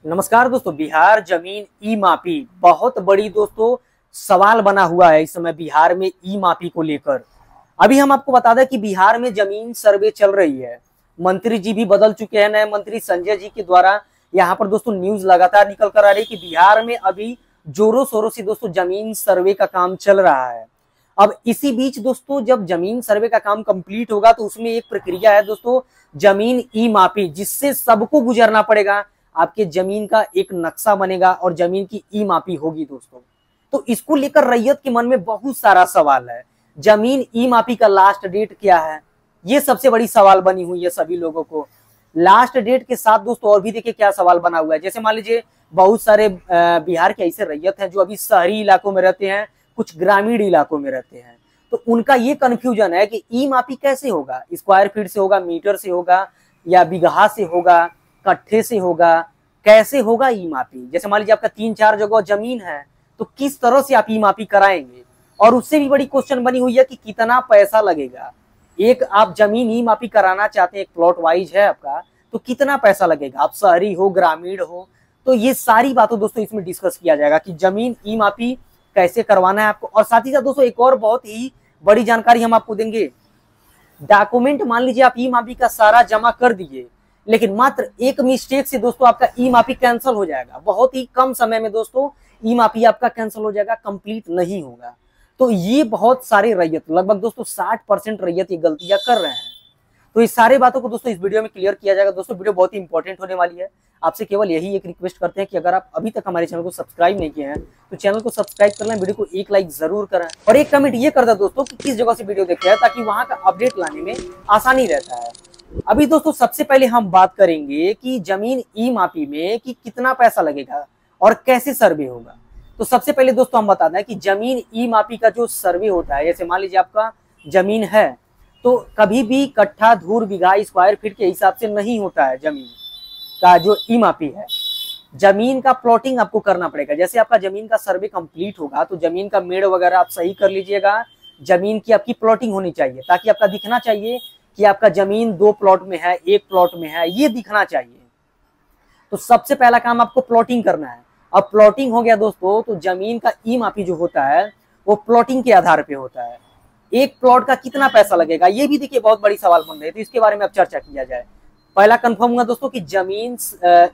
नमस्कार दोस्तों। बिहार जमीन ई मापी बहुत बड़ी दोस्तों सवाल बना हुआ है इस समय बिहार में ई मापी को लेकर। अभी हम आपको बता दें कि बिहार में जमीन सर्वे चल रही है। मंत्री जी भी बदल चुके हैं, नए मंत्री संजय जी के द्वारा यहाँ पर दोस्तों न्यूज लगातार निकल कर आ रही है कि बिहार में अभी जोरों शोरों से दोस्तों जमीन सर्वे का काम चल रहा है। अब इसी बीच दोस्तों जब जमीन सर्वे का काम कंप्लीट होगा तो उसमें एक प्रक्रिया है दोस्तों, जमीन ई मापी, जिससे सबको गुजरना पड़ेगा। आपके जमीन का एक नक्शा बनेगा और जमीन की ई मापी होगी दोस्तों। तो इसको लेकर रैयत के मन में बहुत सारा सवाल है। जमीन ई मापी का लास्ट डेट क्या है, ये सबसे बड़ी सवाल बनी हुई है सभी लोगों को। लास्ट डेट के साथ दोस्तों और भी देखिए क्या सवाल बना हुआ है। जैसे मान लीजिए बहुत सारे बिहार के ऐसे रैयत हैं जो अभी शहरी इलाकों में रहते हैं, कुछ ग्रामीण इलाकों में रहते हैं। तो उनका ये कंफ्यूजन है कि ई मापी कैसे होगा, स्क्वायर फीट से होगा, मीटर से होगा, या बिगहा से होगा, कट्ठे से होगा, कैसे होगा ई मापी। जैसे मान लीजिए आपका 3-4 जगह जमीन है तो किस तरह से आप ई मापी कराएंगे। और उससे भी बड़ी क्वेश्चन बनी हुई है कि कितना पैसा लगेगा। एक आप जमीन ई मापी कराना चाहते हैं, एक प्लॉट वाइज है आपका, तो कितना पैसा लगेगा, आप शहरी हो ग्रामीण हो। तो ये सारी बातों दोस्तों इसमें डिस्कस किया जाएगा कि जमीन ई मापी कैसे करवाना है आपको। और साथ ही साथ दोस्तों एक और बहुत ही बड़ी जानकारी हम आपको देंगे। डॉक्यूमेंट मान लीजिए आप ई मापी का सारा जमा कर दिए, लेकिन मात्र एक मिस्टेक से दोस्तों आपका ई मापी कैंसिल हो जाएगा। बहुत ही कम समय में दोस्तों ई मापी आपका कैंसिल हो जाएगा, कंप्लीट नहीं होगा। तो ये बहुत सारे रैयत, लगभग दोस्तों 60% रैयत ये गलतियां कर रहे हैं। तो इस सारी बातों को दोस्तों इस वीडियो में क्लियर किया जाएगा। दोस्तों वीडियो बहुत ही इंपॉर्टेंट होने वाली है। आपसे केवल यही एक रिक्वेस्ट करते हैं कि अगर आप अभी तक हमारे चैनल को सब्सक्राइब नहीं किए हैं तो चैनल को सब्सक्राइब कर लें, वीडियो को एक लाइक जरूर करें और एक कमेंट ये कर दें दोस्तों कि किस जगह से वीडियो देख रहे हैं, ताकि वहां का अपडेट लाने में आसानी रहता है। अभी दोस्तों सबसे पहले हम बात करेंगे कि जमीन ई मापी में कि कितना पैसा लगेगा और कैसे सर्वे होगा। तो सबसे पहले दोस्तों हम बता दें कि जमीन ई मापी का जो सर्वे होता है, जैसे मान लीजिए आपका जमीन है तो कभी भी कट्ठा, धूर, बिघा, स्क्वायर फीट के हिसाब से नहीं होता है। जमीन का जो ई मापी है, जमीन का प्लॉटिंग आपको करना पड़ेगा। जैसे आपका जमीन का सर्वे कंप्लीट होगा तो जमीन का मेड़ वगैरह आप सही कर लीजिएगा। जमीन की आपकी प्लॉटिंग होनी चाहिए, ताकि आपका दिखना चाहिए कि आपका जमीन 2 प्लॉट में है, 1 प्लॉट में है, ये दिखना चाहिए। तो सबसे पहला काम आपको प्लॉटिंग करना है। अब प्लॉटिंग हो गया दोस्तों तो जमीन का ई मापी जो होता है वो प्लॉटिंग के आधार पे होता है। एक प्लॉट का कितना पैसा लगेगा, ये भी देखिए बहुत बड़ी सवाल बन रही है। तो इसके बारे में अब चर्चा किया जाए। पहला कंफर्म हुआ दोस्तों कि जमीन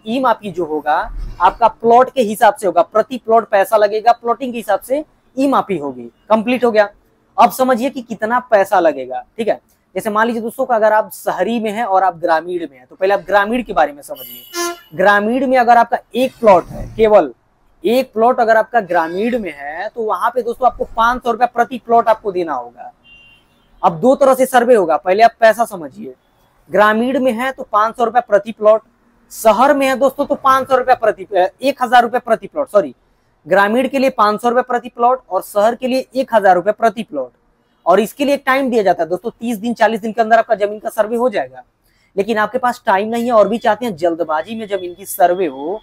ई मापी जो होगा आपका प्लॉट के हिसाब से होगा, प्रति प्लॉट पैसा लगेगा, प्लॉटिंग के हिसाब से ई मापी होगी। कंप्लीट हो गया। अब समझिए कि कितना पैसा लगेगा, ठीक है। जैसे मान लीजिए दोस्तों का अगर आप शहरी में हैं और आप ग्रामीण में हैं, तो पहले आप ग्रामीण के बारे में समझिए। ग्रामीण में अगर आपका एक प्लॉट है, केवल एक प्लॉट अगर आपका ग्रामीण में है, तो वहां पे दोस्तों आपको 500 रुपया प्रति प्लॉट आपको देना होगा। अब 2 तरह से सर्वे होगा, पहले आप पैसा समझिए। ग्रामीण में है तो 500 रुपया प्रति प्लॉट, शहर में है दोस्तों तो 500 रुपया 1000 रुपया प्रति प्लॉट। सॉरी, ग्रामीण के लिए 500 रुपया प्रति प्लॉट और शहर के लिए 1000 रुपया प्रति प्लॉट। और इसके लिए एक टाइम दिया जाता है दोस्तों, 30 दिन 40 दिन के अंदर आपका जमीन का सर्वे हो जाएगा। लेकिन आपके पास टाइम नहीं है और भी चाहते हैं जल्दबाजी में जमीन की सर्वे हो,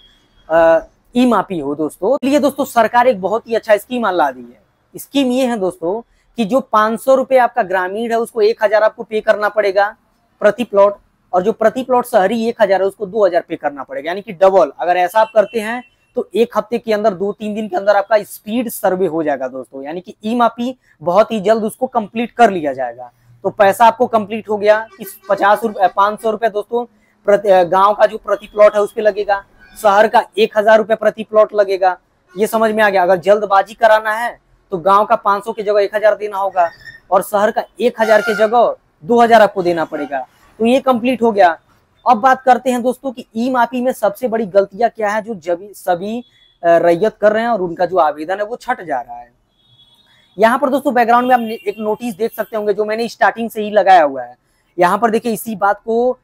ई मापी हो दोस्तों, इसलिए दोस्तों सरकार एक बहुत ही अच्छा स्कीम ला दी है। स्कीम ये है दोस्तों कि जो 500 रुपए आपका ग्रामीण है उसको 1000 आपको पे करना पड़ेगा प्रति प्लॉट, और जो प्रति प्लॉट शहरी 1000 है उसको 2000 पे करना पड़ेगा, यानी कि डबल। अगर ऐसा आप करते हैं तो एक हफ्ते के अंदर, 2-3 दिन के अंदर आपका स्पीड सर्वे हो जाएगा दोस्तों, यानी कि ई मापी बहुत ही जल्द उसको कंप्लीट कर लिया जाएगा। तो पैसा आपको कंप्लीट हो गया। इस 500 रुपए दोस्तों गांव का जो प्रति प्लॉट है उस पे लगेगा, शहर का 1000 रुपए प्रति प्लॉट लगेगा। ये समझ में आ गया। अगर जल्दबाजी कराना है तो गांव का 500 की जगह 1000 देना होगा और शहर का 1000 की जगह 2000 आपको देना पड़ेगा। तो ये कंप्लीट हो गया। अब बात करते हैं दोस्तों कि ई मापी में सबसे बड़ी गलतियां क्या है जो सभी रैयत कर रहे हैं और उनका जो आवेदन है वो छट जा रहा है। यहाँ पर दोस्तों बैकग्राउंड में आप एक नोटिस देख सकते होंगे जो मैंने स्टार्टिंग से ही लगाया हुआ है। यहाँ पर देखिए इसी बात को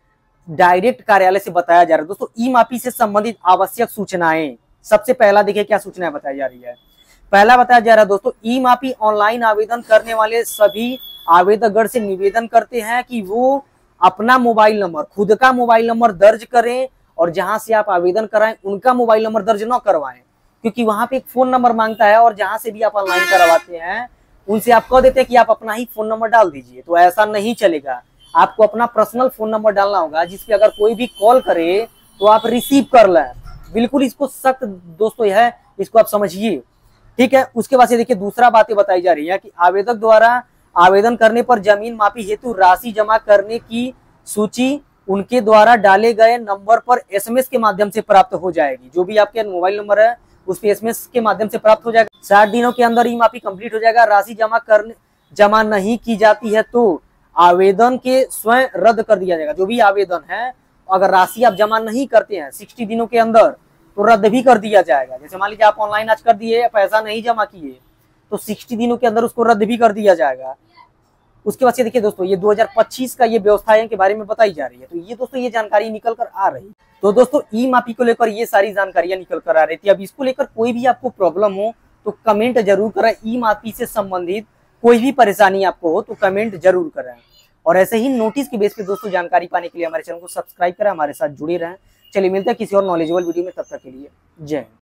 डायरेक्ट कार्यालय से बताया जा रहा है दोस्तों। ई मापी से संबंधित आवश्यक सूचनाएं, सबसे पहला देखिए क्या सूचनाएं बताई जा रही है। पहला बताया जा रहा है दोस्तों, ई मापी ऑनलाइन आवेदन करने वाले सभी आवेदकगण से निवेदन करते हैं कि वो अपना मोबाइल नंबर, खुद का मोबाइल नंबर दर्ज करें और जहां से आप आवेदन कराएं उनका मोबाइल नंबर दर्ज न करवाएं, क्योंकि वहां पे एक फोन नंबर मांगता है और जहां से भी आप ऑनलाइन करवाते हैं उनसे आप कह देते हैं कि आप अपना ही फोन नंबर डाल दीजिए। तो ऐसा नहीं चलेगा। आपको अपना पर्सनल फोन नंबर डालना होगा जिसपे अगर कोई भी कॉल करे तो आप रिसीव कर लें। बिल्कुल इसको सख्त दोस्तों है, इसको आप समझिए। ठीक है, उसके बाद से देखिए दूसरा बातें बताई जा रही है कि आवेदक द्वारा आवेदन करने पर जमीन मापी हेतु राशि जमा करने की सूची उनके द्वारा डाले गए नंबर पर एसएमएस के माध्यम से प्राप्त हो जाएगी। जो भी आपके मोबाइल नंबर है उस पे एसएमएस के माध्यम से प्राप्त हो जाएगा। 60 दिनों के अंदर ई मापी कंप्लीट हो जाएगा। राशि जमा नहीं की जाती है तो आवेदन के स्वयं रद्द कर दिया जाएगा। जो भी आवेदन है अगर राशि आप जमा नहीं करते हैं 60 दिनों के अंदर तो रद्द भी कर दिया जाएगा। जैसे मान लीजिए आप ऑनलाइन आज कर दिए, पैसा नहीं जमा किए तो 60 दिनों के अंदर उसको रद्द भी कर दिया जाएगा। उसके बाद से देखिए दोस्तों ये 2025 का ये व्यवस्थाएं के बारे में बताई जा रही है। तो ये दोस्तों ये जानकारी निकल कर आ रही है। तो दोस्तों ई मापी को लेकर ये सारी जानकारियां निकल कर आ रही थी। अब इसको लेकर कोई भी आपको प्रॉब्लम हो तो कमेंट जरूर करें। ई मापी से संबंधित कोई भी परेशानी आपको हो तो कमेंट जरूर करें। और ऐसे ही नोटिस के बेस पे दोस्तों जानकारी पाने के लिए हमारे चैनल को सब्सक्राइब करें, हमारे साथ जुड़े रहें। चलिए मिलते हैं किसी और नॉलेजेबल वीडियो में, तब तक के लिए जय हिंद।